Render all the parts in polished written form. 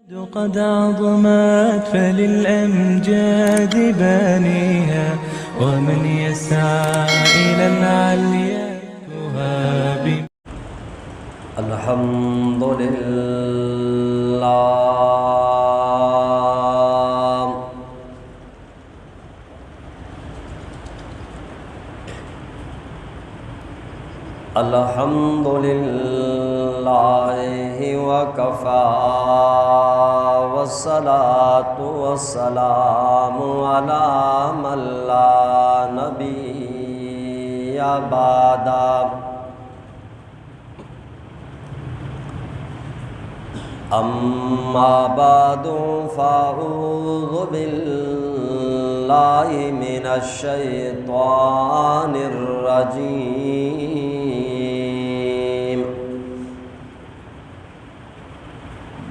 قد عظمت فللأمجاد بانيها ومن يسعى إلى العليا تهاب. الحمد لله الحمد لله وكفى والصلاة والسلام على من لا نبي بعده. أما بعد فأعوذ بالله من الشيطان الرجيم.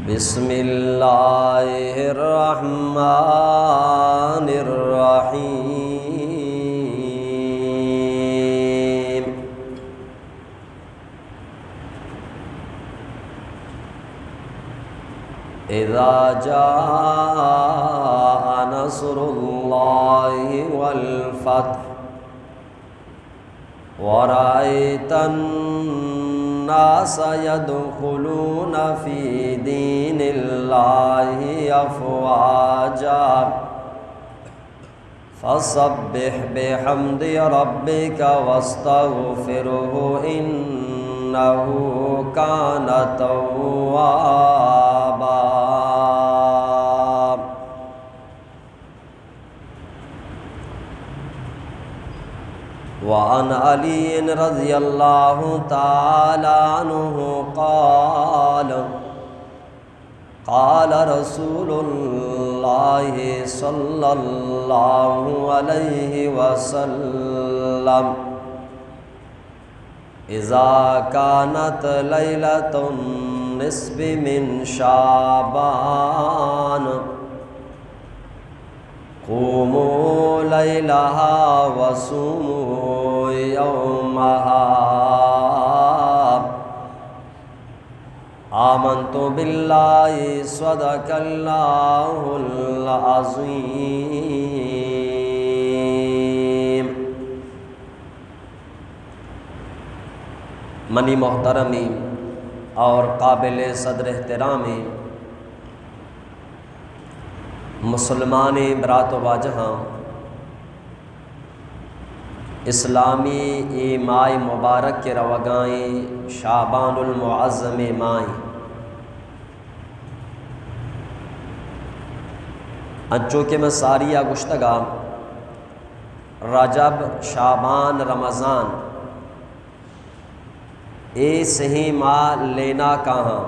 بسم الله الرحمن الرحيم. إذا جاء نصر الله والفتح ورأيت الناس يدخلون في دين الله أفواجا فسبح بحمد ربك واستغفره إنه كان توابا. وعن علي رضي الله تعالى عنه قال قال رسول الله صلى الله عليه وسلم: إذا كانت ليلة النصف من شعبان قوموا ليلها وصوموا يومها. آمنت بالله صدق الله العظيم. منی محترمی اور قابل صدر احترامی مسلمان برات و واجہاں، اسلامی ایماء مبارک کے روگائیں شعبان المعظم مائیں انچو کہ میں ساریہ گشتگا رجب شعبان رمضان اے صحیح ماں لینا کہاں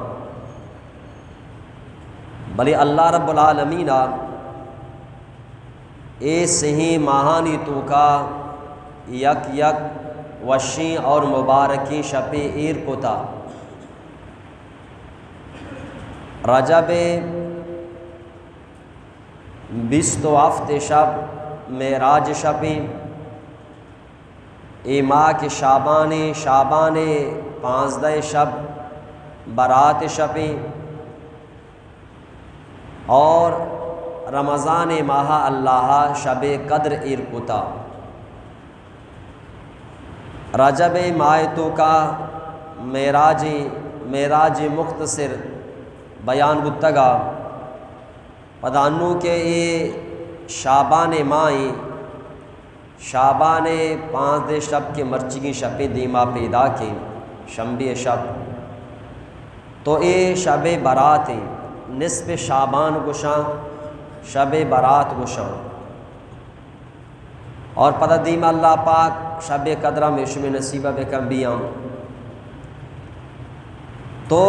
بلی اللہ رب العالمین اے صحیح ماہانی تو کا یک یک وشیں اور مبارکی شپِ ایر کو تا رجب 27 شب معراج شپیں ایما کے شعبان 15 شب برات شپیں اور رمضان ماہ اللہ شب قدر ارکتا. رجب مایتو کا معراج مختصر بیان گتگا پدانو کے یہ شعبان مائیں شعبان 5 شب کے مرچگی شب دیما پیدا کے شنبے شب تو اے شب برات ہیں نصف شعبان گشاں شب برات گشاں اور پتہ دیما اللہ پاک شب قدرہ میں شم نصیبہ بکم بیام تو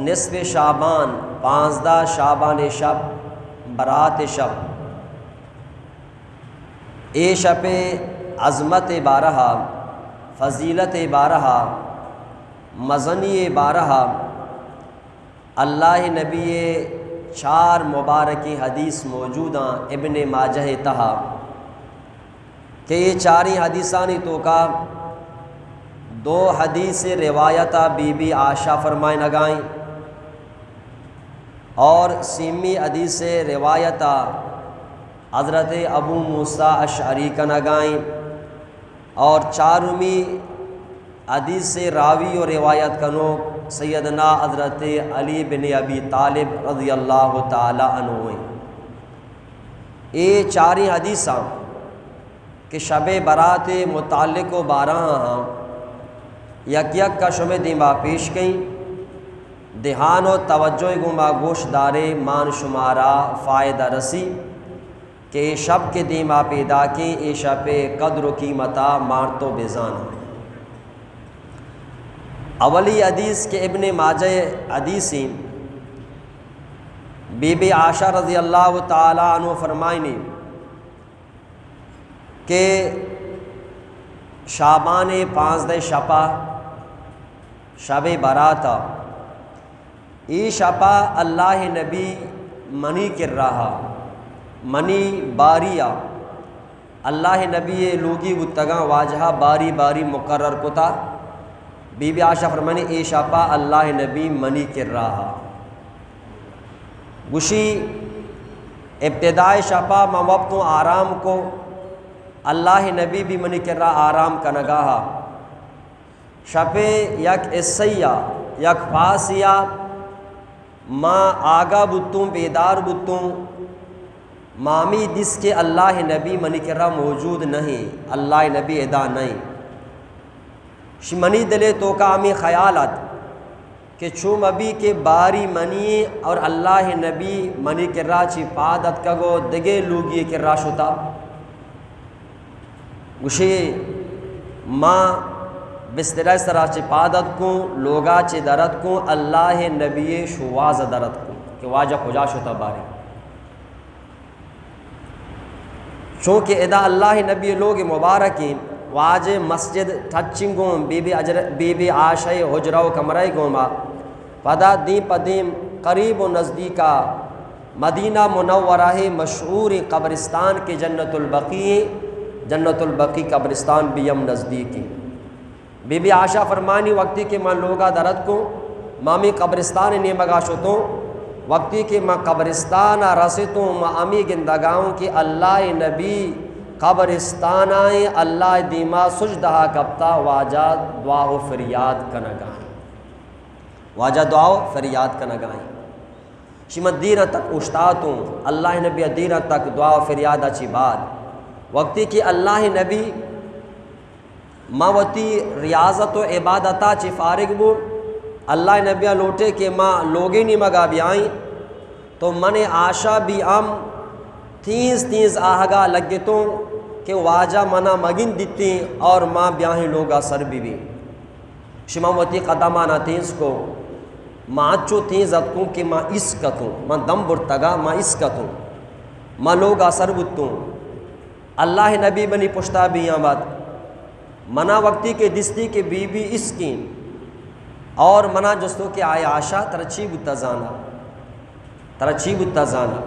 نصف شعبان 15 شعبان شب برات شب اے شب عظمت بارہا فضیلت بارہا مزنی بارہا اللہ نبی 4 مبارکی حدیث موجوداں ابن ماجہ تہا کہ یہ 4 حدیثانی تو کا دو حدیث روایتہ بی بی عائشہ فرمائے نگائیں اور سیمی حدیث سے روایت حضرت ابو موسیٰ اشعری کا نگائیں، اور چارمی حدیث سے راوی و روایت کنو سیدنا حضرت علی بن ابی طالب رضی اللہ تعالی عنہ۔ یہ چاری حدیثاں کہ شب برات متعلق و بارہ ہاں یک یک کا شب دیما پیش کہیں، دہان و توجہ گما گوش دارے مان شمارا فائدہ رسی کہ شب کے دیما پیدا کی اے شب قدر و قیمتا مارتو بیزانا۔ اولی حدیث کے ابن ماجہ حدیثی بی بی عائشہ رضی اللہ تعالی عنہ فرمائنی کہ شابان 15 شپا شب براتا ای شپا اللہ نبی منی کر رہا منی باریہ اللہ نبی لوگی گتگاں واجہا باری باری مقرر کتا۔ بی بی عائشہ فرمانی ای شپا اللہ نبی منی کر رہا گوشی ابتدائی شپا ما وقتوں آرام کو اللہ نبی بھی منی کر رہا آرام کا نگاہا شپے یک اسیہ یک فاسیہ ما آگا بتوں بیدار بتوں مامی جس کے اللہ نبی منی کر رہا موجود نہیں، اللہ نبی ادا نہیں منی دلے تو کامی خیالات کہ چوم ابھی کے باری منی اور اللہ نبی منی کر رہا چی پادت کگو دگے لوگی کر رہا شتا گوشی ماں بسترہ سرا چی پادت کو لوگا چی درد کو اللہ نبی شواز درد کو کہ واجہ کجا شتا باری چونکہ ادا اللہ نبی لوگ مبارکین واجہ مسجد ٹھچنگوں بی بی عائشہ حجرہ و کمرہ گوما پدا دیم پدیم قریب و نزدیکا مدینہ منورہ مشہور قبرستان کے جنت البقیع قبرستان بیم نزدیکی بی بی عائشہ فرمانی وقتی کہ ماں لوگا درد کو مامی قبرستان نے مگاشتوں وقتی کہ ماں قبرستان رسیتوں ماں امی گندگاؤں کی اللہ نبی قبرستان آئیں اللہ دیما سجدہا کبتا واجہ دعا و فریاد کا نگائیں واجہ دعا و فریاد کا نگائیں شمت دیرہ تک اشتاتوں اللہ نبی دیرہ تک دعا و فریاد اچھی بات وقتی کہ اللہ نبی ماں وتی ریاضت و عبادتا چی فارغ بو اللہ نبی لوٹے کہ ماں لوگی نہیں مگا بھی آئیں تو من آشا بھی ام تیز آہگا لگتوں کہ واجہ منا مگن دیتی اور ماں بیاہیں لوگا سر بھی شماوتی قدمانا تیز کو ماں چو تیز اتکوں کہ ماں اس کتوں ماں دم برتگا ماں اس کتوں ماں لوگا سر بتوں اللہ نبی بنی پشتا بھی آمد منا وقتی کے دستی کے بی بی اس کی اور منا جستوں کے آئے عائشہ ترچی بتا زانا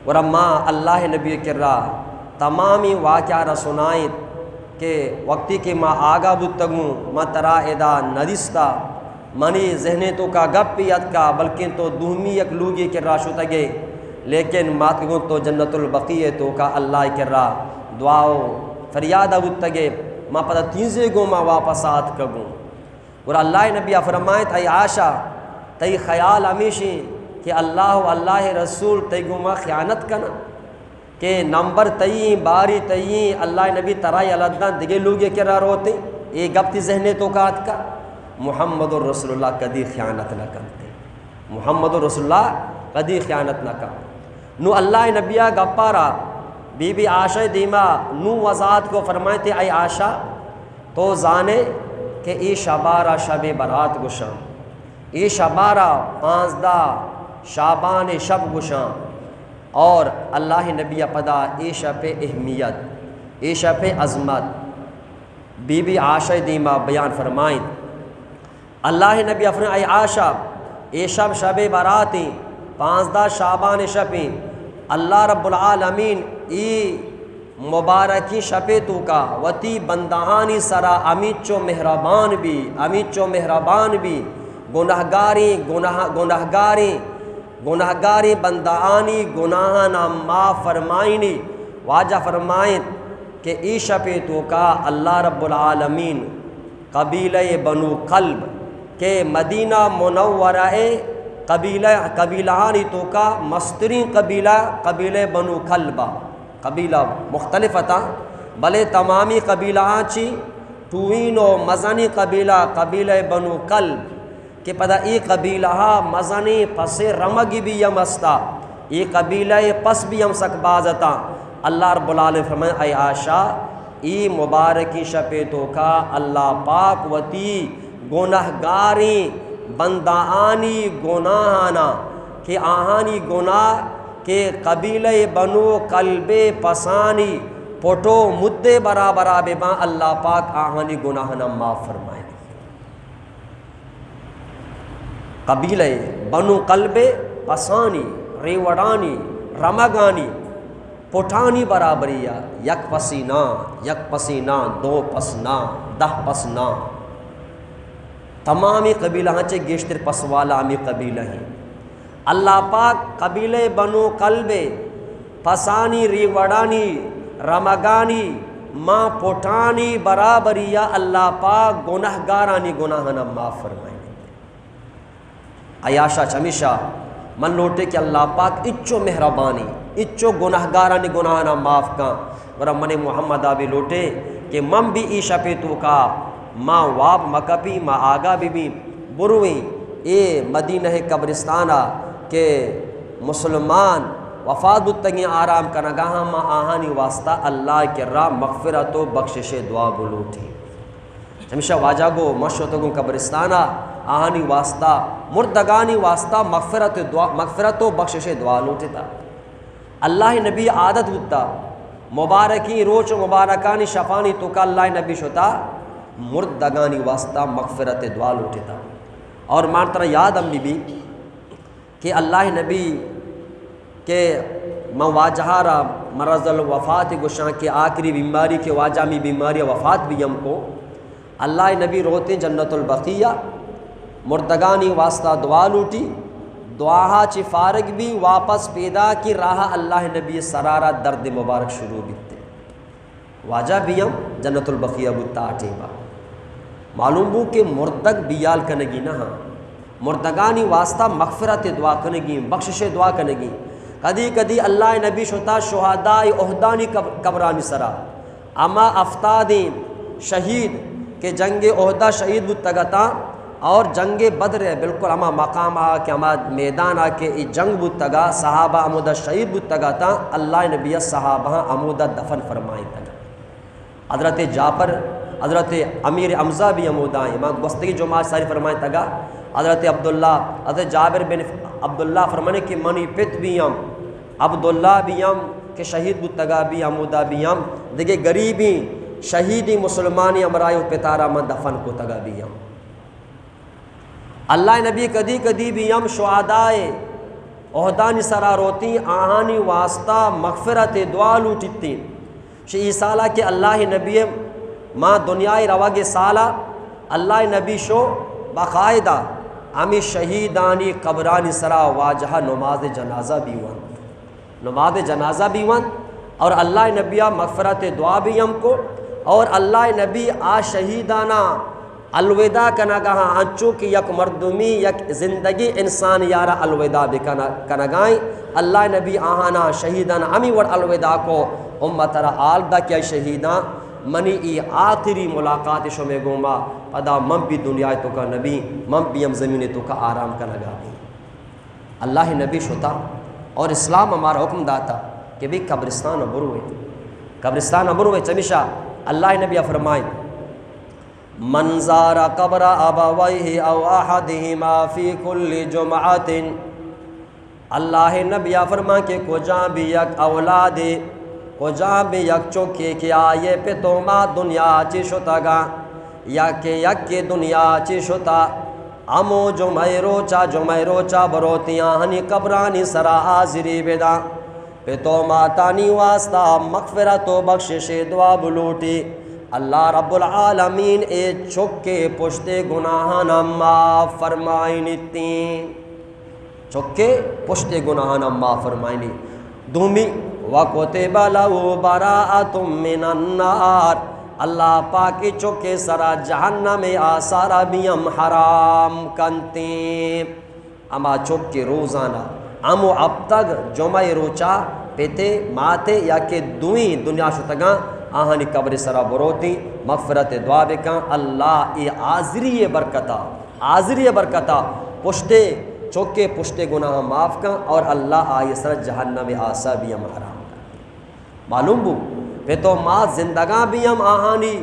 اور ماں اللہ نبی کر رہا تمامی واقعہ رسونائیں کہ وقتی کہ ماں آگا بتگوں ماں ترا ادا ندستا منی ذہنے تو کا گپ پیت کا بلکہ تو دومی یک لوگی کر رہا شتگے لیکن ماتگوں تو جنت البقیع تو کا اللہ کر رہا دعاؤ فریادہ بتگے ماں پتہ تینزے گو ماں واپس آت کگوں اور اللہ نبی فرمائے ای عائشہ تی خیال ہمیشی کہ اللہ رسول تی گو ماں خیانت کنا کہ نمبر تئیں باری تئیں اللہ نبی ترائی علدن دگے لوگے کرا روتے اے گپتی ذہنے تو کات کا محمد الرسول اللہ کدی خیانت نہ کرتے محمد الرسول اللہ کدی خیانت نہ کر نو اللہ نبیہ گپارا بی بی عائشہ دیما نو وضاحت کو فرمائے تھے اے عائشہ تو زانے کہ ای شبارہ شب برات گشاں ای شبارہ 15 شابان شب گشاں اور اللہ نبی پدا ای شب اہمیت ای شب عظمت بی بی عائشہ دیما بیان فرمائیں اللہ نبی فرمائے اے عائشہ ای شب براتی 15 شابان شبیں اللہ رب العالمین ای مبارکی شپے تو کا وتی بندہانی سرا امیچو مہربان بھی گناہگاری گناہگاری بندآنی گناہانا معاف فرمائنی واجہ فرمائیں کہ ای شب تو کا اللہ رب العالمین قبیلہ بنو قلب کہ مدینہ منورہ قبیلہانی تو کا مسترین قبیلہ بنو قلبہ قبیلہ مختلف تھا بلے تمامی قبیلہ چی ٹوین و مزنی قبیلہ بنو قلب کہ پدا ای قبیلہ مزنی پس رمگی بھی یم استا ای قبیلہ پس بھی یم سکبازتا اللہ رب العالمین فرمائے اے عائشہ ای مبارکی شپے تو کا اللہ پاک وتی گناہگاری بندآنی گناہانا کہ آہانی گناہ کہ قبیلہ بنو قلب پسانی پوٹو مدے برابرہ بے باں اللہ پاک آہانی گناہنا معاف فرمائے قبیلہ بنو قلب پسانی ریوڑانی رمگانی پوٹھانی برابریہ یک پسینہ دو پسنا 10 پسنا تمامی قبیلہ ہنچے گیشتر پسوالا ہمی قبیلہ ہیں اللہ پاک قبیلہ بنو قلب پسانی ریوڑانی رمگانی ماں پوٹھانی برابریہ اللہ پاک گناہگارانی گناہنا معاف فرمائے عیاشہ چمیشہ من لوٹے کہ اللہ پاک اچو مہربانی اچو گناہگارانی گناہنا معاف کا ورہ من محمد آبی لوٹے کہ من بھی ایشہ پہ تو کا ماں واب مکپی ماں آگا بھی برویں اے مدینہ قبرستانہ کہ مسلمان وفات بتگیں آرام کنگاہاں ماں آہانی واسطہ اللہ کے راہ مغفرت و بخشش دعا بلوٹی ہمیشہ واجہ گو مشوتگوں قبرستانہ آہانی واسطہ مردگانی واسطہ مغفرت و بخشش دعا لوٹی تا اللہ نبی عادت ہوتا مبارکی روچ و مبارکانی شفانی تو کا اللہ نبی شتا مردگانی واسطہ مغفرت دعا لوٹی تا اور مانترہ یاد ہم بھی کہ اللہ نبی کہ میں واجہا را مرض الوفات گشاں کے آخری بیماری کے واجہ میں بیماری وفات بھی ہم کو اللہ نبی روتے جنت البقیہ مردگانی واسطہ دعا لوٹی دعا چی فارغ بھی واپس پیدا کی راہ اللہ نبی سرارہ درد مبارک شروع بیتے واجہ بھی ہم جنت البقیہ بتا آٹھے معلوم ہو کہ مردگ بیال کنگی نہ ہاں مردگانی واسطہ مغفرت دعا کنگی بخشش دعا کنگی کدی کدی اللہ نبی شتا شہدائی اہدانی قبرانی سرا اما افتادین شہید کہ جنگ اہدہ شہید بتگتا اور جنگ بدر ہے بالکل اما مقام آ کہ اما میدان آ کہ جنگ بتگا صحابہ عمودہ شہید بتگتا اللہ نبی صحابہ عمودہ دفن فرمائیں تگا حضرت جعفر حضرت امیر حمزہ بھی عمودہ ہیں امام گستگی جماعت ساری فرمائیں تگا حضرت عبداللہ حضرت جابر بن عبداللہ فرمانے کہ منی پت بھی ہم عبداللہ بھی ہم کہ شہید بتگا بھی عمودہ بھی ہم دیکھے غریبی شہیدی مسلمانی امرائی پتارہ من دفن کو تگا بھی ہم اللہ نبی کدی کدی بھی ہم شہدائے عہدانی سرا روتی آہانی واسطہ مغفرت دعا لوٹتی شئی سالہ کہ اللہ نبی ماں دنیای رواگ سالہ اللہ نبی شو باقاعدہ ہمیں شہیدانی قبرانی سرا واجہ نماز جنازہ بھی ون اور اللہ نبی مغفرت دعا بھی ہم کو اور اللہ نبی آ شہیدانہ الوداع کنگاہاں انچو کی یک مردمی یک زندگی انسان یارا الوداع کنگائیں اللہ نبی آہانا شہیدانہ ہمیں ور الوداع کو امت را آل دا کیا شہیداں منی ای آخری ملاقات شو میں گوما پدا من بھی دنیا تو کا نبی من بھی ہم زمین تو کا آرام کا لگا دی اللہ نبی شتا اور اسلام ہمارا حکم داتا کہ بھی قبرستان ابروے چمیشہ اللہ نبی فرمائیں من زار قبر ابویہ او احدہما فی کل جمعۃ اللہ نبی فرمائیں کہ کو جاں بھی یک اولاد کو جاں بھی یک چوکے کہ آئے پہ تو ما دنیا چی شتا گا یا کہ یک کے دنیا چی شتا امو جمعی روچا بروتیاں ہنی قبرانی سرا حاضری بیدا پہ تو ما تانی واسطہ مغفرت و بخشش دعا بلوٹی اللہ رب العالمین اے چکے پشتے گناہاں معاف فرمائیں تین چکے پشت گناہانا معاف فرمائنی دومی وَكُتِبَ لَهُ بَرَاءَةٌ مِّنَ النَّارِ اللہ پاکی چکے سرا جہنم آسارا بیم حرام کنتیں اما چکے روزانہ امو اب تک جمعہ روچا پیتے ماتے یا کہ دوئیں دنیا شتگاں آہانی قبر سرا بروتی مغفرت دعا بکاں اللہ ای آزری برکتا پشتے چوکے پشتے گناہ معاف کاں اور اللہ آئی سر جہنم آسا بیم حرام کاں معلوم بو پہ تو ماں زندگاں بیم آہانی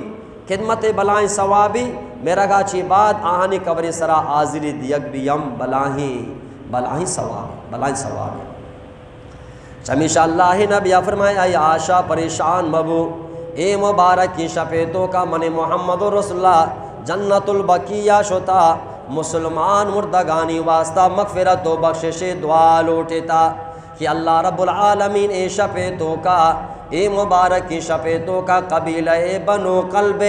خدمت بلائیں ثوابی میرا گاچی بعد آہانی قبر سرا آزری دیگ بیم بلائیں ثوابی چمیشہ اللہ نبی فرمائے اے عاشا پریشان مبو اے مبارک کی شپیتوں کا من محمد رسول اللہ جنت البقیہ شتا مسلمان مردگانی واسطہ مغفرت و بخشش دعا لوٹتا کہ اللہ رب العالمین اے شپیتوں کا اے مبارک کی شپیتوں کا قبیلہ بنو قلب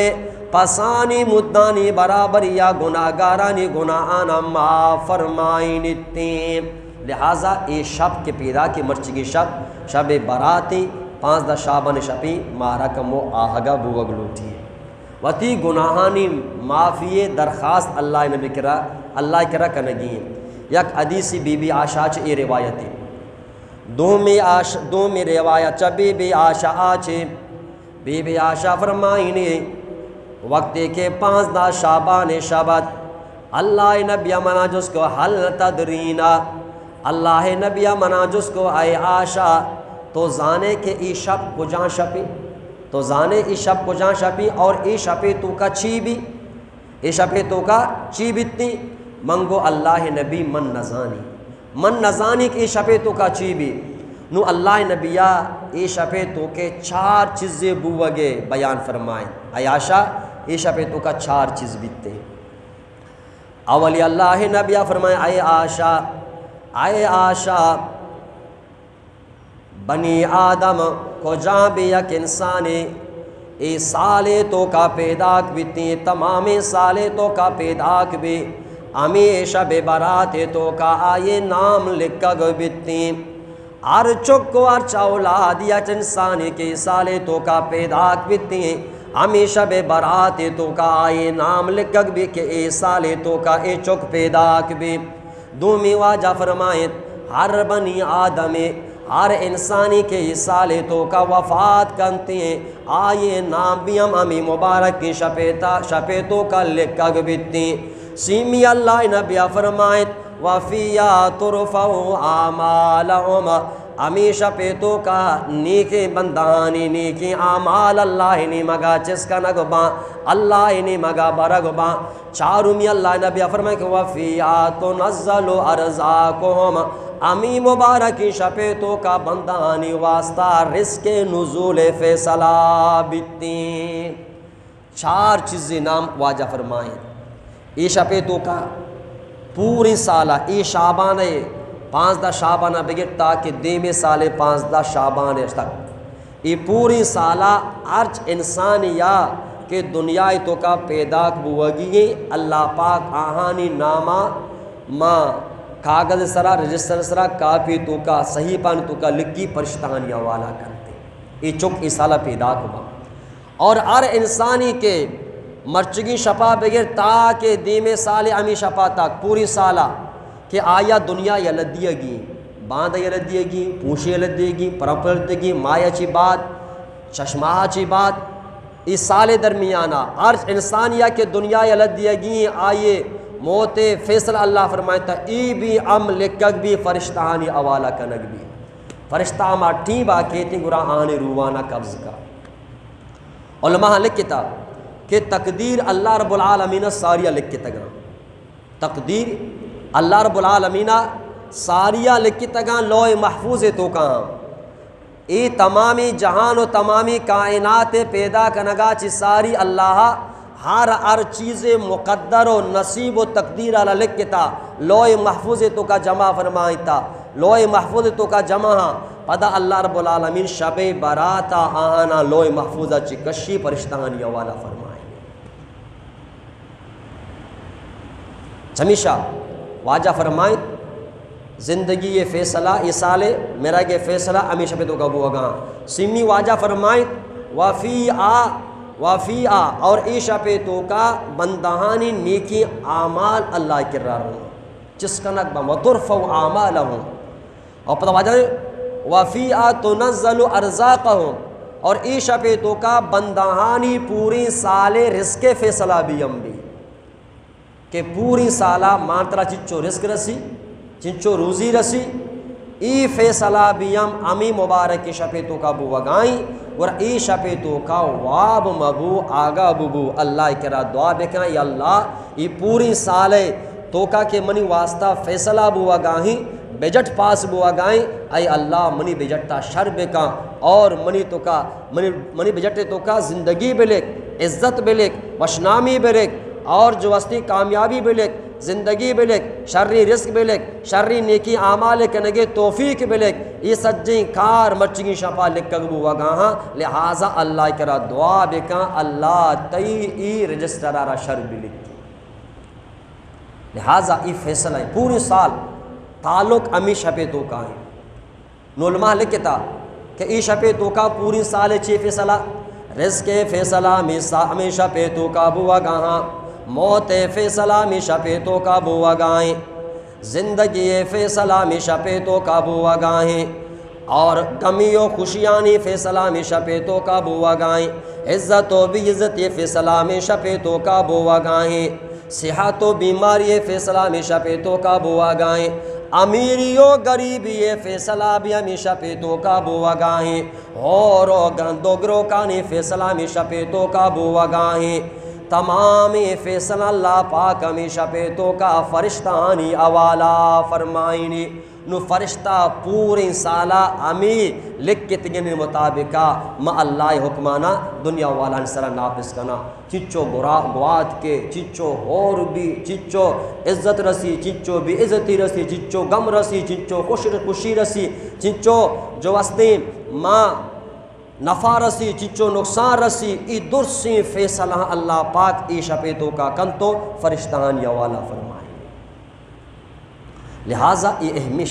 پسانی مدانی برابر یا گناہگارانی گناہانا معاف فرمائن اتیم لہٰذا اے شب کے پیدا کی مرچگی شب براتی 15 شابان شپی مارا کمو آہگا بوگ لوٹی وتی گناہانی معافی درخواست اللہ کرا کنگی یک حدیثی بی بی عائشہ چھ ای روایتی دو میں روایت چھ بی بی عائشہ چھ بی بی عائشہ فرمائنی وقتی کے 15 شابان شبت اللہ نبی منا جس کو حل تدرینا اللہ نبی منا جس کو اے عائشہ تو زانے کے ای شب کو جان شپی تو زانے ای شب کو جان شپی اور ای شپی تو کا چی بھی ای شپی تو کا چی بیتی منگو اللہ نبی من نزانی کی ای شپی تو کا چی بھی نو اللہ نبیہ ای شپی تو کے 4 چیزیں بوگے بیان فرمائیں اے عائشہ ای شپی تو کا 4 چیز بیتے اولی اللہ نبیہ فرمائیں اے عائشہ بنی آدم کو جاں بھی یک انسانی ای سالے تو کا پیداک بیتی تمام سالے تو کا پیداک بھی ہمیشہ بے برات تو کا آئے نام لکھگ بیتی ار چکو ار چاولاد یک انسانی کے سالے تو کا پیداک بیتی ہمیشہ بے برات تو کا آئے نام لکھگ بھی کہ اے سالے تو کا اے چک پیداک بھی دومی واجہ فرمائیں ہر بنی آدم ہر انسانی کے سالے تو کا وفات کنتے ہیں آئے نام بھی ہمیں مبارک کی شپیتوں کا لکھگ بیتی سیمی اللہ نبی فرمائیں وفیہ ترفعو آمالہم ہمیشہ پیتوں کا نیکی بندانی نیکی آمال اللہ نے مگا چس کا نگباں اللہ نے مگا برگباں چارمی اللہ نبی فرمائے کہ وفیات نزل ارزاقہم امی مبارکی شپیتوں کا بندانی واسطہ رزق نزول فیصلہ بیتی 4 چیزیں نام واجہ فرمائیں ای شپیتوں کا پوری سالہ ای شابان 15 شابانہ بگیر تاکہ دیمی سالے 15 شابان تک ای پوری سالہ ارچ انسانیہ کہ دنیا تو کا پیداک بوگی اللہ پاک آہانی نامہ ماں کاغذ سرا رجسٹر سرا کاپی تو کا صحیح پان تو کا لکی پرشتانیاں والا کرتے ای چک ای سالہ پیداک ہوا اور ہر انسانی کے مرچگی شپا بغیر تاکہ دیمے سالے امی شپا تک پوری سالہ کہ آیا دنیا یلدیے گی باندھ یلدیے گی پوشی یلدیے گی پرپ یلدیے گی مایا چی بات چشمہ چی بات اس سال درمیانہ ہر انسانیہ کے دنیا یلدیے گی آئیے موت فیصل اللہ فرمائتا ای بھی ام لکگ بھی فرشتہانی اوالا کنگ بھی فرشتہ ہما ٹی با کہتی گرا آنے روانہ قبض کا علماء لکھتا کہ تقدیر اللہ رب العالمین ساریہ لکھتا گا تقدیر اللہ رب العالمین ساریہ لکھتا گا لوح محفوظ تو کہاں ای تمامی جہان و تمامی کائنات پیدا کنگا چی ساری اللہ ہر چیز مقدر و نصیب و تقدیر علی لکھتا لوح محفوظ تو کا جمع فرمائیتا لوح محفوظ تو کا جمع پدا اللہ رب العالمین شب براتا آنا لوح محفوظہ چی کشی پرشتہانی والا فرمائیں چمیشہ واجہ فرمائیں زندگی یہ فیصلہ یہ سال میرا کہ فیصلہ ہمیشہ پہ تو کا بوگا سمی واجہ فرمائیں وفی آ اور ایشا پہ تو کا بندہانی نیکی اعمال اللہ کرار ہوں جس کا نقبہ وطرفو اعمالہم اور پتہ واجہ وفی آ تنزل ارزاقہم اور ایشا پہ تو کا بندہانی پوری سال رزق فیصلہ بھی ہم بھی کہ پوری سالہ مانترا چچو رزق رسی چنچو روزی رسی ای فیصلہ بھی ہم امی مبارک شپیتوں کا بو وگائیں اور ای شپیتوں کا واب مبو آگا ببو اللہ کرا دعا بکائیں یا اللہ ای پوری سالے تو کا کہ منی واسطہ فیصلہ بو وگائیں بجٹ پاس بو وگائیں اے اللہ منی بجٹا شر بکا اور منی بجٹ تو کا زندگی بلک عزت بلک وشنامی بلک اور جو وستی کامیابی بلک زندگی بلک شرری رزق بلک شرری نیکی اعمال کنگے توفیق بلک یہ سجیں کار مچگی شفا لکگبو وگاہاں لہذا اللہ کرا دعا بکا اللہ تی ای رجسٹر آرہ شر بلک لہذا ای فیصلہ ہے پوری سال تعلق امی شپے تو کا ہے نولمہ لکھتا کہ ای شپے تو کا پوری سال چی فیصلہ رزق فیصلہ ہمیشہ پہ تو کا بو وگاہاں موت فیصلہ ہمیشہ پہ تو کا بو وگائیں زندگی فیصلہ ہمیشہ پہ تو کا بو وگائیں اور غمی و خوشیانی فیصلہ ہمیشہ پہ تو کا بو وگائیں عزت و بھی عزت یہ فیصلہ ہمیشہ پہ تو کا بو وگائیں صحت و بیماری فیصلہ ہمیشہ پہ تو کا بو وگائیں امیری و غریبی یہ فیصلہ بھی ہمیشہ پہ تو کا بو وگائیں اور گندو گروکانی فیصلہ ہمیشہ پہ تو کا بو وگائیں تمام فیصلہ اللہ پاک ہمیشہ پہ تو کا فرشتانی اوالا فرمائنی نو فرشتہ پوری سالہ امی لکھت گنے مطابقہ ما اللہ حکمانہ دنیا والا انسرہ ناپس کنا چچو گوات کے چچو اور بھی چچو عزت رسی چچو بھی عزتی رسی چچو غم رسی چچو خوشی رسی چچو جو وسطی ماں نفع رسی چچو نقصان رسی ای درسی فیصلہ اللہ پاک ای شپیتوں کا کنتو فرشتان یا والا فرمائے لہٰذا ای اہمی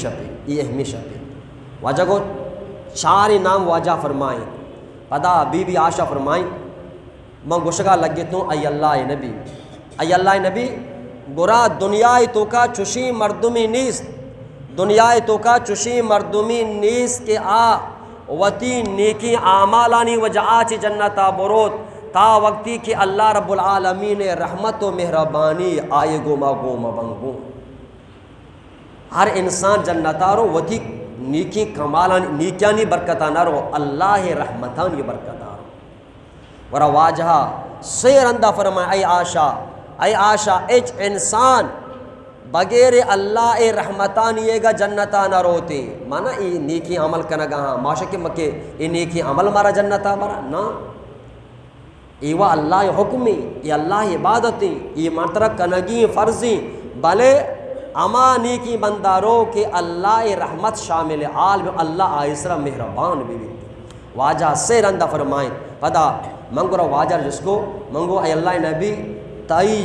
شپے واجہ کو چاری نام واجہ فرمائیں پدا بی بی آشا فرمائیں من گشگا لگتوں ای اللہ نبی گرا دنیای تو کا چشی مردمی نیست دنیای تو کا چشی مردمی نیست کہ آ وتی نیکی اعمالانی وجعاچ جنتا برود تا وقتی کہ اللہ رب العالمین رحمت و مہربانی آئے گوما بنگو ہر انسان جنتا رو وتی نیکی کمالانی نیکیانی برکتانا رو اللہ رحمتانی برکتانا رو ورہ واجہا سیر اندہ فرمائے اے آشا ایچ انسان بغیر اللہ اے رحمتانی یہ گا جنتا نہ روتے مانا یہ نیکی عمل کنگا ہاں معاشق مکے یہ نیکی عمل مارا جنتا مارا نا ایوہ اللہ حکمی یہ اللہ عبادتی یہ مرترہ کنگی فرضی بلے اما نیکی بندارو کہ اللہ رحمت شامل عالم اللہ آئسرہ مہربان بھی واجہ سے رندہ فرمائیں پدا منگو رو واجہ جس کو منگو اے اللہ نبی تائی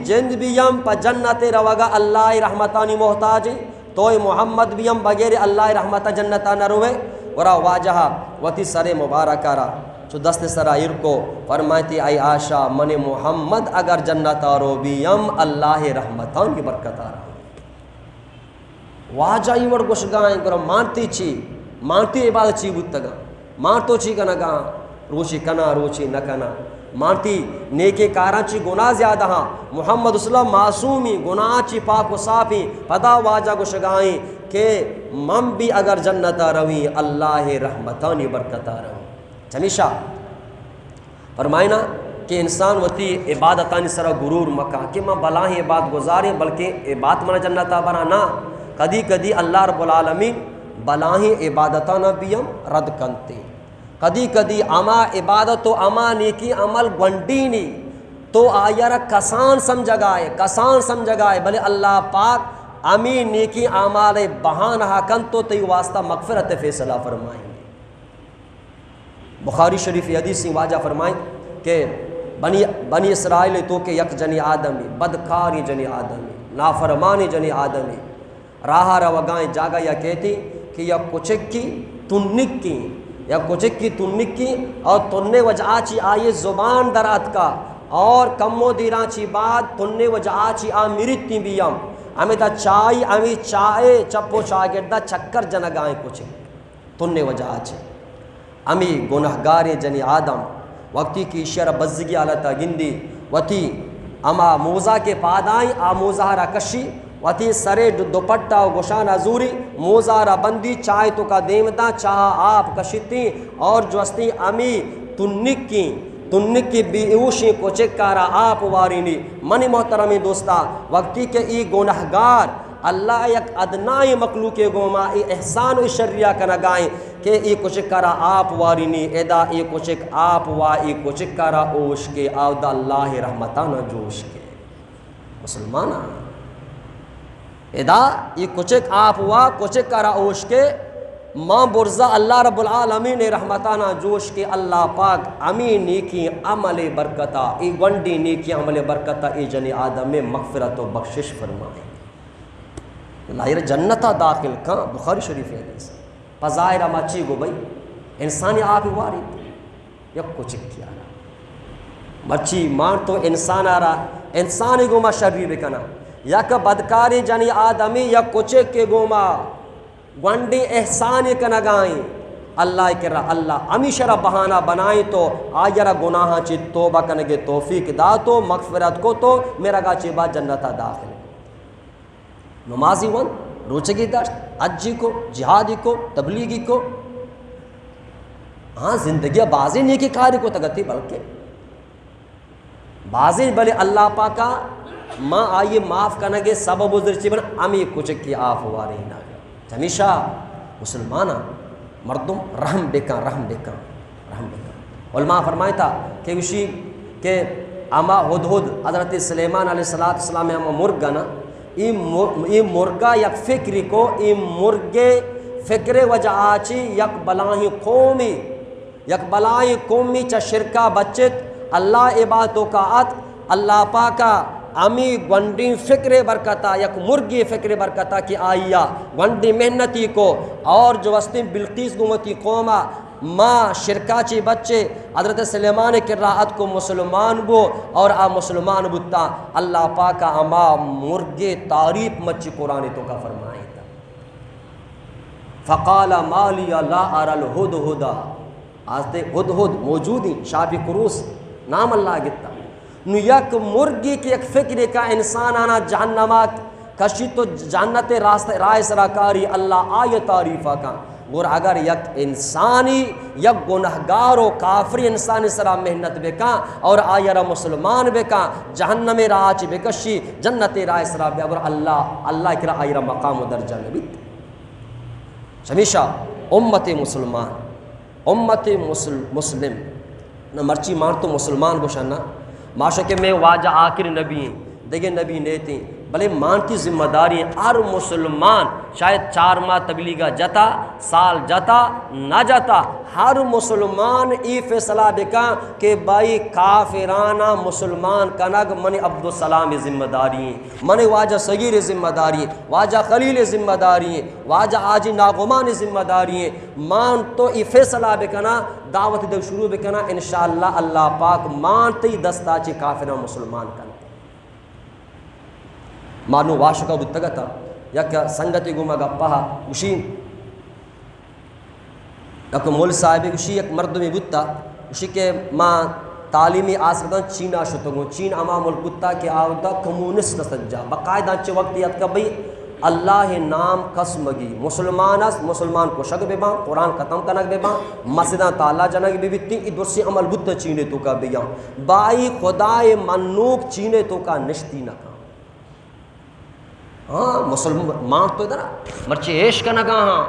جند بھی یم پا جنت روگا اللہ رحمتانی محتاج توئی محمد بھی یم بغیر اللہ رحمت جنتا نہ روے ورا واجہا وتی سر مبارکہ را چو دست سرائر کو فرمائیتی اے آشا من محمد اگر جنتا رو بھی یم اللہ رحمتان کی برکت آ رہا واجہ ایور گوشگائیں کرو مانتی عبادت چی بودتگا مانتو چی کنگا روچی کنا روچی نکنا مانتی نیکے کارانچی گناہ زیادہ ہاں محمد اسلام معصومی گناہ چی پاک و صافی پدا واجہ کو شگائیں کہ من بھی اگر جنتا روی اللہ رحمتانی برکتا روی چنیشا فرمائنا کہ انسان وتی عبادتانی سرا غرور مکہ کہ میں بلاہیں عبادت گزاریں بلکہ عبادت منا جنتا بنا نا کدی اللہ رب العالمین بلاہیں عبادتانا بیم رد کنتے کدی اما عبادت و اما نیکی عمل گنڈینی تو آیارہ کسان سمجھگائے بلے اللہ پاک امی نیکی عمال بہان حکن تو تی واسطہ مغفرت فیصلہ فرمائیں بخاری شریف حدیث واجہ فرمائیں کہ بنی اسرائیل تو کہ یک جنی آدمی بدکاری جنی آدمی نافرمانی جنی آدمی راہ روگائیں جاگا یا کہتی کہ یا کچکی تنکی یا کچکی تنکی اور تننے وجہ چی آئیے زبان درات کا اور کمو دیران چی بات تننے وجہ چی آمیرتی بیم ہمیں تا چائی ہمیں چائے چپو چاگردہ چکر جنگائیں کچھ تننے وجہ چی ہمیں گناہگار جنی آدم وقتی کی شر بزگی آلتا گندی وتی اما موزہ کے پادائیں موزہ کشی وتی سرے دوپٹہ و گوشان ازوری موزارہ بندی چائے تو کا دیمتا چاہ آپ کشتی اور جو استی امی تنکی بی اوشی کو چکارا آپ وارینی منی محترمی دوستا وقتی کے ای گناہگار اللہ یک ادنائی مخلوق گوما ای احسان و شریعہ کنگائیں کہ ای کچکارا آپ وارینی ادا ای کچک آپ وا ای کچکارا اوش کے آودہ اللہ رحمتانہ جوش کے مسلمانہ ادا یہ کچک آپ ہوا کچک کرا اوش کے ماں برزا اللہ رب العالمین رحمتانہ جوش کے اللہ پاک امی نیکی عمل برکتا ای گنڈی نیکی عمل برکتا ای جنی آدم میں مغفرت و بخشش فرمائے لاہر جنتا داخل کھاں بخاری شریف ہے پظاہرہ مچی گو بھئی انسانی آپ واری یا کچک کیا رہا مچی مان تو انسان آ رہا انسانی گو ما شرری بکنا یک بدکاری جنی آدمی یا کچک کے گوما گنڈی احسانی کنگائیں اللہ کرا اللہ ہمیشہ بہانہ بنائیں تو آجرہ گناہ چی توبہ کنگے توفیق دا تو مغفرت کو تو میرا گا چی بات جنتا داخل نمازی ون روچگی داشت حجی کو جہادی کو تبلیغی کو ہاں زندگی بازی نیکی کاری کو تگتی بلکہ بازی بلے اللہ پاکا ماں آئیے معاف کرنگے سبب ازرچی بنا امی کچھ کی آف ہوا رہی نا ہمیشہ مسلمانہ مردم رحم بکا رحم بکا رحم بکا علماء فرمائے تھا کہ اسی کہ اما ہدہد حضرت سلیمان علیہ السلام اما مرگا نا ای مرگا یک فکری کو ای مرگے فکر وجہ آچی یک بلائی قومی چا شرکہ بچت اللہ عبادتوں کا ات اللہ پاکا امی گنڈی فکر برکتا یک مرگی فکر برکتا کی آئیا گنڈی محنتی کو اور جو وسطی بلقیس گمتی قومہ ماں شرکاچی بچے حضرت سلیمان کراعت کو مسلمان بو اور مسلمان بتا اللہ پاکا اما مرگے تعریف مچی قرآن تو کا فرمائی تھا فقال مالی لا ارى الہدہد آج دے ہدہد موجودی شافی قروس نام اللہ گتا نو یک مرگی کی ایک فکر کا انسان آنا جہنمات کشی تو جنت رائے سراکاری اللہ آئے تعریفہ کا اور اگر یک انسانی یک گنہگار و کافری انسانی سرا محنت بکا اور آئیرہ مسلمان بکا جہنم راچ بکشی جنت رائے سرا بے اور اللہ کرا آئیرہ مقام و درجہ نبیت ہمیشہ امت مسلمان امت مسلم نہ مرچی مان تو مسلمان گوشنا ماشا کہ میں واجہ آخر نبی ہیں دیکھیں نبی نیتی بلے مانتی ذمہ داری ہر مسلمان شاید 4 ماہ تبلیغہ جتا سال جتا نہ جتا ہر مسلمان ای فیصلہ بکا کہ بھائی کافرانہ مسلمان کنگ من عبدالسلام ذمہ داری ہیں من واجہ صغیر ذمہ داری ہیں واجہ خلیل ذمہ داری ہیں واجہ آجی ناغمان ذمہ داری ہیں مان تو ای فیصلہ بکنا دعوت دے شروع بکنا انشاءاللہ اللہ پاک مانتی دستا چی کافرانہ مسلمان کنا مانو واشکا بتگتا یا کیا سنگتی گوما گپا اسی یک مول صاحب اسی یک مردمی بتا اسی کے ماں تعلیمی آسکتا چینا شتگو چین اما ملک بتا کہ آوتا کمونسٹ سجا باقاعدہ چے وقت یاد کا بھئی اللہ نام قسمگی مسلمان کو شک بے باں قرآن ختم کنک بے باں مسجدہ تعالیٰ جنگ بے بیتی ادھر سے عمل بتا چینے تو کا بیاں بائی خدای منوک چینے تو کا نشتی نہ ہاں مسلمان تو ادھر مرچے عیش کا نگاہ ہاں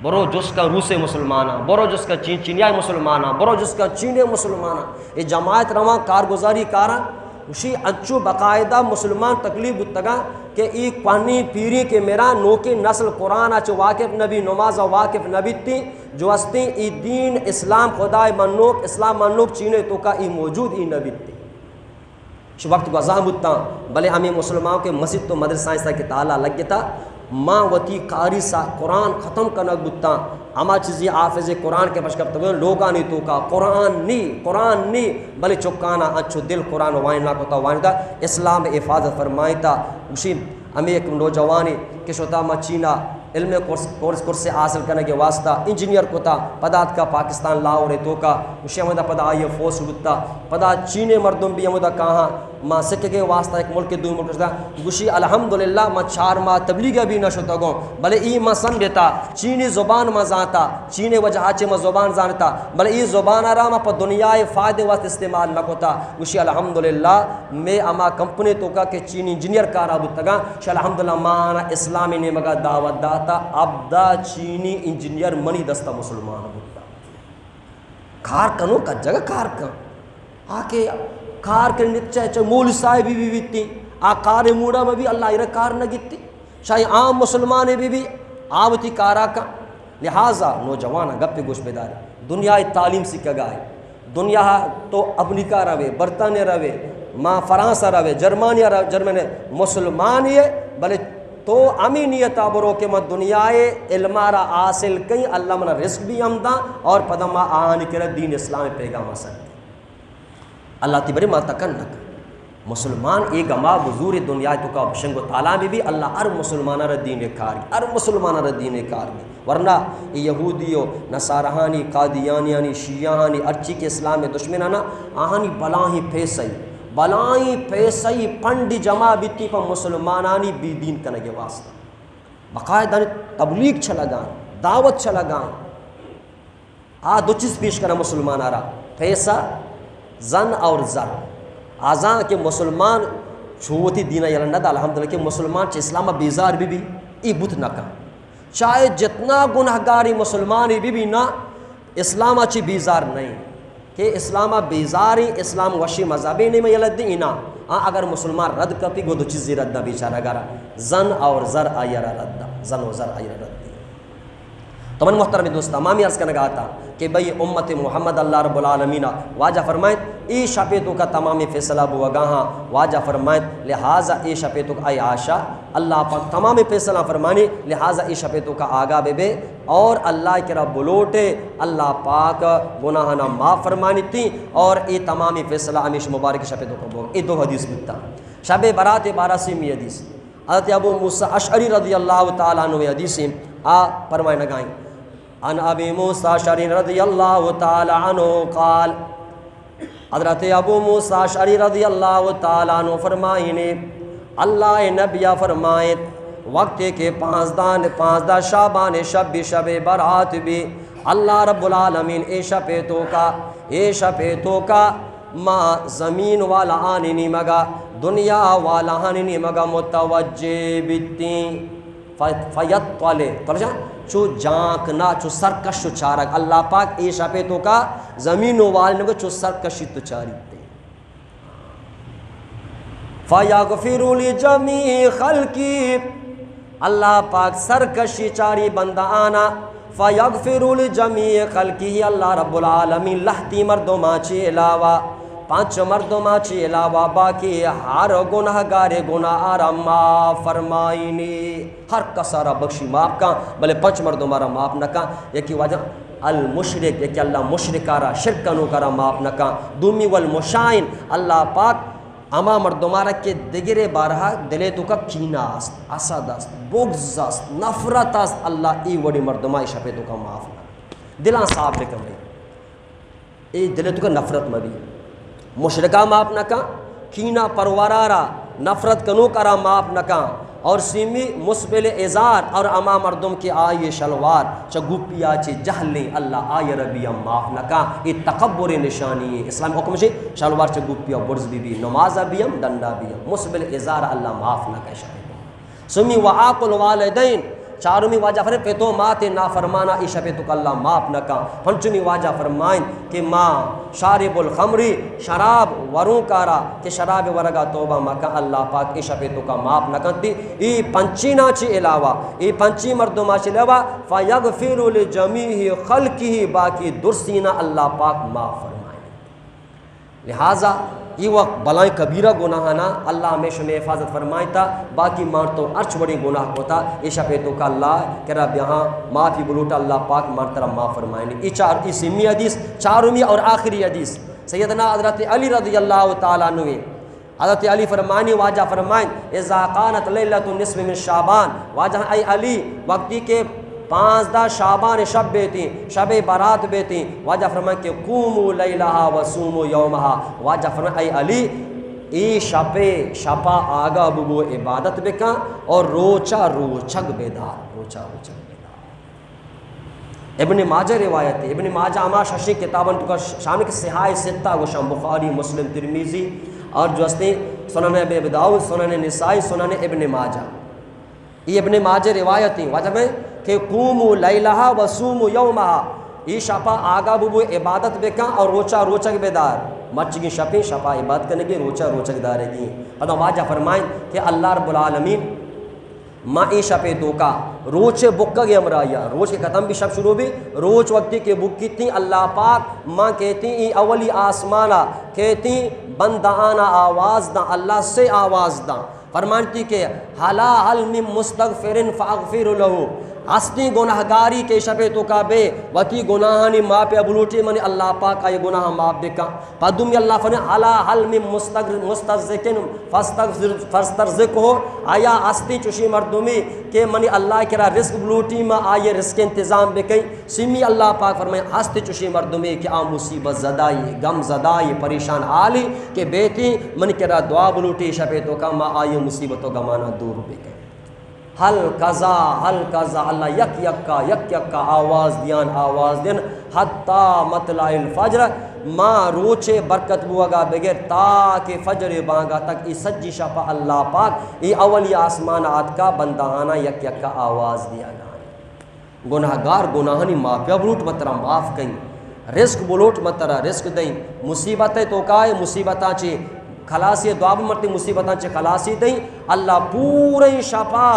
برو جس کا روس مسلمانہ برو جس کا چینیائی مسلمانہ برو جس کا چینے مسلمانہ یہ جماعت رواں کارگزاری کارا اسی اچھو باقاعدہ مسلمان تکلیف بتگا کہ ای قوانی پیری کے میرا نوکی نسل قرآن اچھو واقف نبی نماز واقف نبی تی جو استی ای دین اسلام خدای منوک اسلام منوک چینے تو کا ای موجود ای نبی تی وقت کو ازاں بتا بلے ہمیں مسلمانوں کے مسجد تو مدرسہ ایسا کہ تعالیٰ لگ گیا تھا ماں وتی قاری سا قرآن ختم کنک بتا اما چیزی حافظ قرآن کے پشکب تو لوگانی تو کا قرآن نی بلے چکانا اچھو دل قرآن وائن نہ کوتا وائن دا اسلام حفاظت فرمائی تا اسی ہمیں ایک نوجوانی کہ شوتا ما چینا علم کورس حاصل کرنے کے واسطہ انجینئر کو تا پدات کا پاکستان لاہور تو کا اسی ہمیں پدا آئیے فوس بتا پدا چینے مردم بھی ہمیں کہاں ماں سکھ کے واسطہ ایک ملک کے دو ملک دا گوشی الحمدللہ ما 4 ماہ تبلیغ بھی نہ شتا گو بلے ای ما سمجھتا چینی زبان ما زانتا چینے وجہ چے ما زبان زانتا بلے ای زبان را ما پا دنیا فائدے واسطے استعمال نہ کوتا گوشی الحمدللہ میں اما کمپنی تو کا کہ چینی انجینئر کارا بتگا شاہ الحمدللہ مانا اسلامی نے مگا دعوت داتا اب دا چینی انجینئر منی دستا مسلمان بتا کار کنو کا جگہ کار کن آکے کار کے نچے چاہے مولی صاحبی بھی بیتی کار موڑا میں بھی اللہ ایرہ کار نہ گیتی شاہی عام مسلمان بھی آوتی کارا کا لہٰذا نوجوانا گپ گوش بیداری دنیا تعلیم سکھا گائے دنیا تو امریکہ روے برطانیہ روے ماں فرانسہ روے جرمنی مسلمان ہے بلے تو امینیت برو کہ میں دنیا علمارا حاصل کئی اللہ منا رزق بھی ہمدا اور پدما آہانی کرے دین اسلام پیغام سکتے اللہ تی بری مالتا کنک مسلمان ایک اما بزور دنیا تو کا بشنگ و تعالیٰ بھی اللہ ہر مسلمانہ را دین کار ہر مسلمانہ را دین کار ورنہ یہودیو نصارہانی قادیانیانی شیعانی ارچی کے اسلام میں دشمنانا آہانی بلائیں پیسائی پنڈی جمع بیتی پا مسلمانانی بی دین کنگے واسطہ باقاعدہ تبلیغ چھلا گائیں دعوت چھلا گائیں دو چیز پیش کرنا مسلمان آ رہا پیسہ زن اور زر آزاں کہ مسلمان چھوتی دینہ یلندہ دا الحمدللہ کہ مسلمان چاہے اسلامہ بیزار بھی ای بت نہ کن چاہے جتنا گناہگاری مسلمانی بھی نا اسلامہ چی بیزار نہیں کہ اسلامہ بیزاری اسلام وشی مذہبی نہیں میں یلد دینا اگر مسلمان رد کرتی گو دو چیزی رد نہ بیچارہ گارا زن اور زر آئیرہ رد زن و زر آئیرہ رد تو من محترم دوست تمامی عرض کرنے گا تھا کہ بھئی امت محمد اللہ رب العالمین واجہ فرمائیں ای شپیتوں کا تمامی فیصلہ بوگاہاں واجہ فرمائیں لہٰذا ای شپیتوں کا ای عاشا اللہ پاک تمامی فیصلہ فرمانی لہٰذا ای شپیتوں کا آگا بے اور اللہ کے رب بلوٹے اللہ پاک گناہنا معاف فرمانی تھی اور ای تمامی فیصلہ ہمیشہ مبارک شپیتوں کا بوگا ای 2 حدیث بکتا شب برات 12 حدیث حضرت ابو موسیٰ اشعری رضی اللہ تعالیٰ عنہ حدیثیں فرمائے نگائیں عن ابی موسیٰ اشعری رضی اللہ تعالی عنہ قال حضرت ابو موسیٰ اشعری رضی اللہ تعالی عنہ فرمائیں اللہ نبیہ فرمائیں وقت کے 15 شعبان شب برات بھی اللہ رب العالمین اے شپیتوں کا ما زمین والا آنی نہیں مگا دنیا والا آنی نہیں مگا متوجہ بیتی فیطلع پرجا چو جانکنا چو سرکش چو چارک اللہ پاک اے شپیتوں کا زمین والے نگو چو سرکشی تو چاری تے فیغفر لجمیع خلقی اللہ پاک سرکشی چاری بندہ آنا فیغفر لجمیع خلقی اللہ رب العالمین لہتی مردمہ چی علاوہ 5 مردمہ چی علاوہ باقی ہر گناہ گارے گناہ آرہ معاف فرمائنی ہر کسارہ بخشی معاف کا بلے 5 مردم آرہ معاف نہ کا یکی وجہ المشرک یکی اللہ مشرک آرہ شرکنو کرا معاف نہ کا دومی والمشائن اللہ پاک اما مردمارہ کے دگرے بارہا دلے تو کا کینہ است اسد است بغض است نفرت است اللہ ای وڑی مردمائی شپے تو کا معاف نہ دلان صاحب لکم ہے ای دلے تو کا نفرت مبی مشرکہ معاف نہ کا کینہ پروارارا نفرت کنو کرا معاف نہ کا اور سیمی مسبل ازار اور اما مردم کی آئی شلوار چگوپیا چے جہلیں اللہ آئی ربی معاف نہ کا یہ تکبر نشانی ہے اسلام حکم سے شلوار چگوپیا برز بھی نمازہ بھی ڈنڈا بھی مسبل ازار اللہ معاف نہ کا شاید سمی وعاق الوالدین چارمی واجہ فرمائیں پیتو مات نافرمانا ایشا پیتو کا اللہ معاف نہ کا پنچمی واجہ فرمائیں کہ ماں شارب الخمری شراب وروں کارا کہ شراب ورگا توبہ مکا اللہ پاک ایشا پیتو کا معاف نہ کرتی ای پنچی ناچی علاوہ ای پنچی مردمہ چی علاوہ فیغفر لجمیع خلقی باقی درسینہ اللہ پاک معاف فرمائیں لہٰذا یہ وقت بلائیں کبیرہ گناہ نا اللہ ہمیشہ میں حفاظت فرمائے تھا باقی مار تو ارچ بڑی گناہ ہوتا یہ شپے تو کا اللہ کہ رب یہاں معافی بلوٹا اللہ پاک مار طرح معاف فرمائیں یہ چار اسمی حدیث چارمی اور آخری حدیث سیدنا حضرت علی رضی اللہ تعالیٰ عنہ حضرت علی فرمانی واجہ فرمائیں اذا قانت لیلۃ النصف من شعبان واجہ اے علی وقتی کے 15 شعبان شب بیتی شب برات بیتی واجہ فرمائیں کہ قوموا لیلہا وصوموا یومہا واجہ فرمائیں اے علی ای شپا آگا ببو عبادت بکا اور روچا روچک بیدار روچا روچک بیدار ابن ماجہ روایت ہے ابن ماجہ اما ششی کتابن تو کا شامل کے صحاح ستہ گوشم بخاری مسلم ترمیزی اور جو ہستے سنن ابی داؤد سنن نسائی سنن ابن ماجہ یہ ابن ماجہ روایت ہیں واجہ میں کہ قوموا لیلہا وصوموا یومہا یہ شپا آگا ببو عبادت بکا اور روچا روچک بیدار مرچ کی شپیں شپا عبادت کرنے کی روچا روچک دارے گی پتہ واجہ فرمائیں کہ اللہ رب العالمین ماں ای شپے تو کا روچے بکا گیا مرایا روچ کے ختم بھی شب شروع بھی روچ وقتی کے بک کی تھی اللہ پاک ماں کہتی ای اولی آسمانا کہتی بندانا آواز دا اللہ سے آواز دا فرمانتی کہ حلا حل من مستغفرن فاغفر لہو اصلی گناہگاری کے شپے تو کا بے وتی گناہانی ماں پہ ابلوٹی منی اللہ پاک کا یہ گناہ ماں بکا پدومی اللہ فرنے حلا حل من مستغفرن فاسترزق ہو آیا اصلی چوشی مردمی کہ منی اللہ کرا رزق بلوٹی ماں آئے رزق انتظام بکئی سمی اللہ پاک فرمائے اصلی چوشی مردمی کہ آ مصیبت زدائی غم زدائی پریشان آلی کہ بیٹی منی کرا دعا بلوٹی شپے تو کا ماں آئے مصیبت و غمانہ دور بکئی حل قضا اللہ یک یک کا آواز دین حتی مطلع الفجر ماں روچے برکت بوگا بغیر تاکہ فجر بانگا تک ای سجی شپا اللہ پاک ای اولی آسمانات کا بندہانا یک یک کا آواز دیا گا گناہگار گناہانی مافیا بلوٹ مترہ معاف کہیں رزق بلوٹ مترہ رزق دیں مصیبتیں تو کائے مصیبتاں چی خلاصی دعا مرتی مصیبتاں چی خلاصی دیں اللہ پورے شپا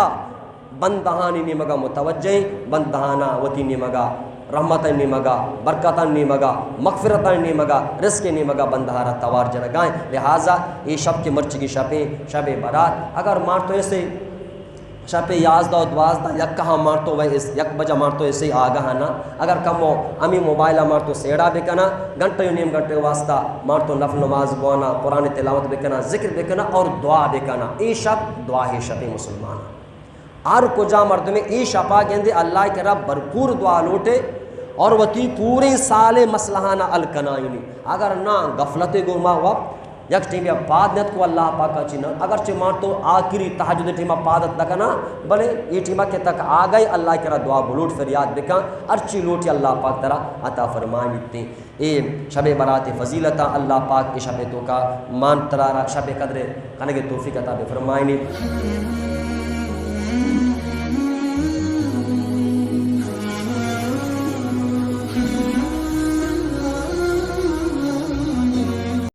بندہانی نیمگا متوجہ بندہانا وتی نیمگا رحمتاں نیمگا برکتاں نیمگا مغفرتاں نیمگا رزق نیمگا بندہارا توار جنگائیں لہٰذا یہ شب کے مرچ کی شبیں شب برات اگر مار تو ایسے شب یازدہ و دوازدہ یک کہاں مار تو وہ یک بجہ مار تو ایسے آگاہ نا اگر کم ہو امی موبائلہ مار تو سیڑا بکنا گھنٹے نیم گھنٹے واسطہ مار تو نفل نماز بوانا قرآن تلاوت بکنا ذکر بکنا اور دعا بکنا ای شب دعا ہے شب مسلمان آر کجا مرد میں ای شپا گیندے اللہ کے رب بھرپور دعا لوٹے اور وتی پورے سال مسلحانہ الکنائنی اگر نہ غفلت گما وقت یک ٹیمیا پادنت کو اللہ پاکا چینا اگرچہ مار تو آخری تحجد ٹیمہ پادت لکنا بلے یہ ٹیمہ کے تک آگئی اللہ کے رب دعا بلوٹ فریاد بکا ارچی لوٹی اللہ پاک ترہ عطا فرمائیں لیتے اے شب برات فضیلتا اللہ پاک کی شب تو کا مان ترارا شب قدر کنگے توفیق عطا فرمائیں